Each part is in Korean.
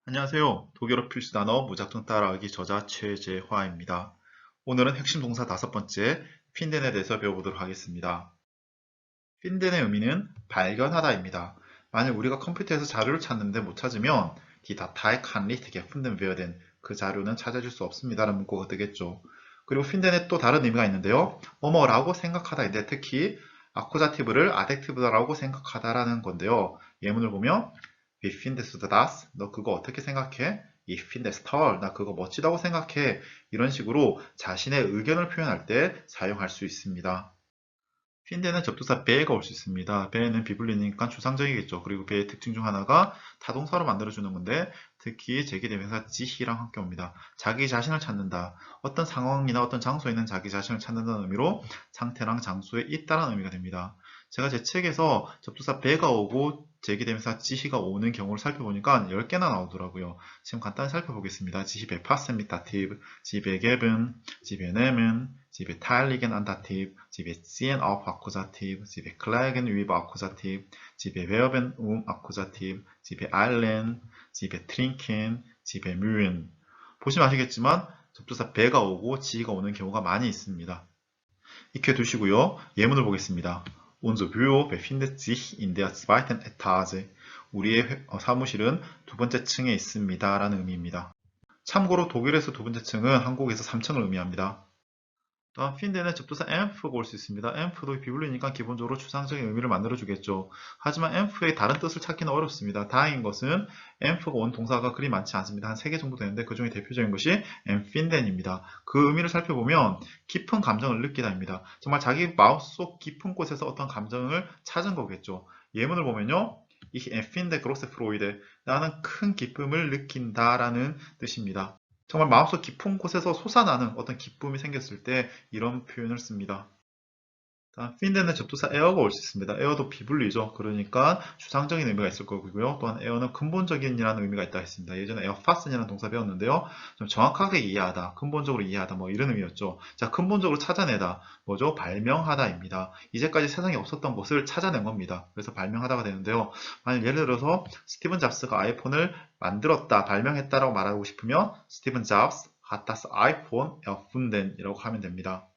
안녕하세요. 독일어 필수 단어 무작정 따라하기 저자 최재화입니다. 오늘은 핵심 동사 5번째 핀덴에 대해서 배워보도록 하겠습니다. 핀덴의 의미는 발견하다입니다. 만약 우리가 컴퓨터에서 자료를 찾는데 못 찾으면 die Datei kann nicht gefunden werden. 그 자료는 찾아줄 수 없습니다. 라는 문구가 되겠죠. 그리고 핀덴에 또 다른 의미가 있는데요. 뭐뭐라고 생각하다인데 특히 아쿠자티브를 아젝티브라고 생각하다라는 건데요. 예문을 보면 Wie findest du das? 너 그거 어떻게 생각해? Ich finde es toll. 나 그거 멋지다고 생각해. 이런 식으로 자신의 의견을 표현할 때 사용할 수 있습니다. 핀데는 접두사 배가 올 수 있습니다. 배는 비불리니까 추상적이겠죠. 그리고 배의 특징 중 하나가 타동사로 만들어주는 건데 특히 제기대명사 지히랑 함께 옵니다. 자기 자신을 찾는다. 어떤 상황이나 어떤 장소에 있는 자기 자신을 찾는다는 의미로 상태랑 장소에 있다는 의미가 됩니다. 제가 제 책에서 접두사 배가 오고 제기대명사 지히가 오는 경우를 살펴보니까 10개나 나오더라고요. 지금 간단히 살펴보겠습니다. 지히 베파센 mit Dativ, sie begeben, sie benehmen, sie beteiligen an Dativ, sie beziehen auf Akkusativ, sie beklagen über Akkusativ, sie bewerben Akkusativ, sie beeilen, sie betrinken, sie bemühen. 보시면 아시겠지만 접두사 배가 오고 지가 오는 경우가 많이 있습니다. 익혀두시고요. 예문을 보겠습니다. Unser Büro befindet sich in der zweiten Etage. 우리의 사무실은 두 번째 층에 있습니다. 라는 의미입니다. 참고로 독일에서 두 번째 층은 한국에서 3층을 의미합니다. 또한 핀데는 접두사 amp가 올 수 있습니다. amp도 비불리니까 기본적으로 추상적인 의미를 만들어주겠죠. 하지만 amp의 다른 뜻을 찾기는 어렵습니다. 다행인 것은 amp가 온 동사가 그리 많지 않습니다. 한 3개 정도 되는데 그 중에 대표적인 것이 empfinden입니다. 그 의미를 살펴보면 깊은 감정을 느끼다입니다. 정말 자기 마음속 깊은 곳에서 어떤 감정을 찾은 거겠죠. 예문을 보면요. Ich empfinde große Freude. 나는 큰 기쁨을 느낀다라는 뜻입니다. 정말 마음속 깊은 곳에서 솟아나는 어떤 기쁨이 생겼을 때 이런 표현을 씁니다. 핀데는 접두사 에어가 올 수 있습니다. 에어도 비불리죠. 그러니까 추상적인 의미가 있을 거고요. 또한 에어는 근본적인이라는 의미가 있다 했습니다. 예전에 에어파슨이라는 동사 배웠는데요. 좀 정확하게 이해하다, 근본적으로 이해하다 뭐 이런 의미였죠. 자, 근본적으로 찾아내다. 뭐죠? 발명하다입니다. 이제까지 세상에 없었던 것을 찾아낸 겁니다. 그래서 발명하다가 되는데요. 만약 예를 들어서 스티븐 잡스가 아이폰을 만들었다, 발명했다라고 말하고 싶으면 스티븐 잡스 hat das iPhone erfunden이라고 하면 됩니다.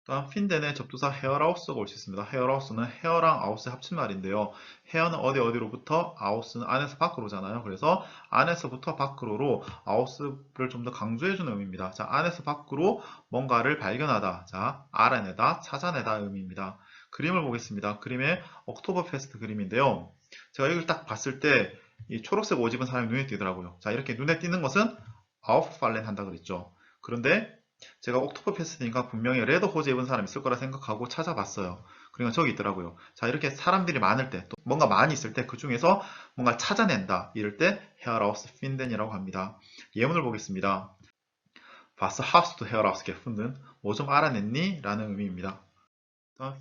또한 핀덴의 접두사 헤어라우스가 올 수 있습니다. 헤어라우스는 헤어랑 아우스의 합친말인데요. 헤어는 어디 어디로부터, 아우스는 안에서 밖으로잖아요. 그래서 안에서부터 밖으로로 아우스를 좀 더 강조해주는 의미입니다. 자, 안에서 밖으로 뭔가를 발견하다, 자, 알아내다, 찾아내다 의미입니다. 그림을 보겠습니다. 그림의 옥토버 페스트 그림인데요. 제가 이걸 딱 봤을 때 이 초록색 옷 입은 사람이 눈에 띄더라고요. 자, 이렇게 눈에 띄는 것은 아우프팔렌 한다 그랬죠. 그런데 제가 옥토퍼 패스니까 분명히 레더 호즈 입은 사람 있을 거라 생각하고 찾아봤어요. 그러니까 저기 있더라고요. 자, 이렇게 사람들이 많을 때, 또 뭔가 많이 있을 때 그 중에서 뭔가 찾아낸다. 이럴 때 헤어라우스 핀덴이라고 합니다. 예문을 보겠습니다. Was hast du herausgefunden? 뭐 좀 알아냈니? 라는 의미입니다.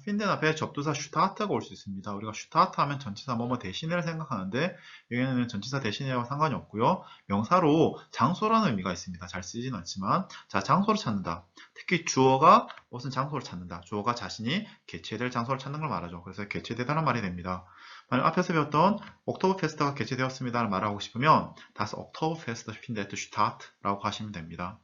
핀덴 앞에 접두사 슈타트가 올 수 있습니다. 우리가 슈타트 하면 전치사 뭐뭐 대신을 생각하는데 여기는 전치사 대신이와 상관이 없고요. 명사로 장소라는 의미가 있습니다. 잘 쓰진 않지만 자, 장소를 찾는다. 특히 주어가 무슨 장소를 찾는다. 주어가 자신이 개최될 장소를 찾는 걸 말하죠. 그래서 개최되다는 말이 됩니다. 만약 앞에서 배웠던 옥토버 페스트가 개최되었습니다를 말하고 싶으면 다스 옥토버 페스트 핀데트 슈타트라고 하시면 됩니다.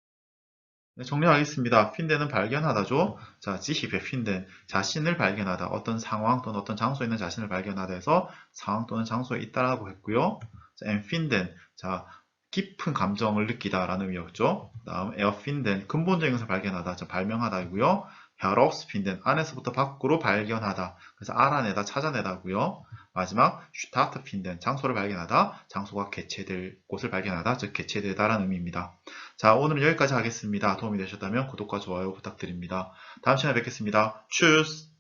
네, 정리하겠습니다. 핀덴은 발견하다죠. 자, 지히베 핀덴, 자신을 발견하다. 어떤 상황 또는 어떤 장소에 있는 자신을 발견하다 해서 상황 또는 장소에 있다라고 했고요. 자, 엠핀덴, 자, 깊은 감정을 느끼다라는 의미였죠. 다음 에어핀덴, 근본적인 것을 발견하다. 자, 발명하다이고요. 헤라우스핀덴, 안에서부터 밖으로 발견하다. 그래서 알아내다, 찾아내다고요. 마지막 슈타트핀덴, 장소를 발견하다. 장소가 개최될 곳을 발견하다. 즉 개최되다라는 의미입니다. 자, 오늘은 여기까지 하겠습니다. 도움이 되셨다면 구독과 좋아요 부탁드립니다. 다음 시간에 뵙겠습니다. 추스!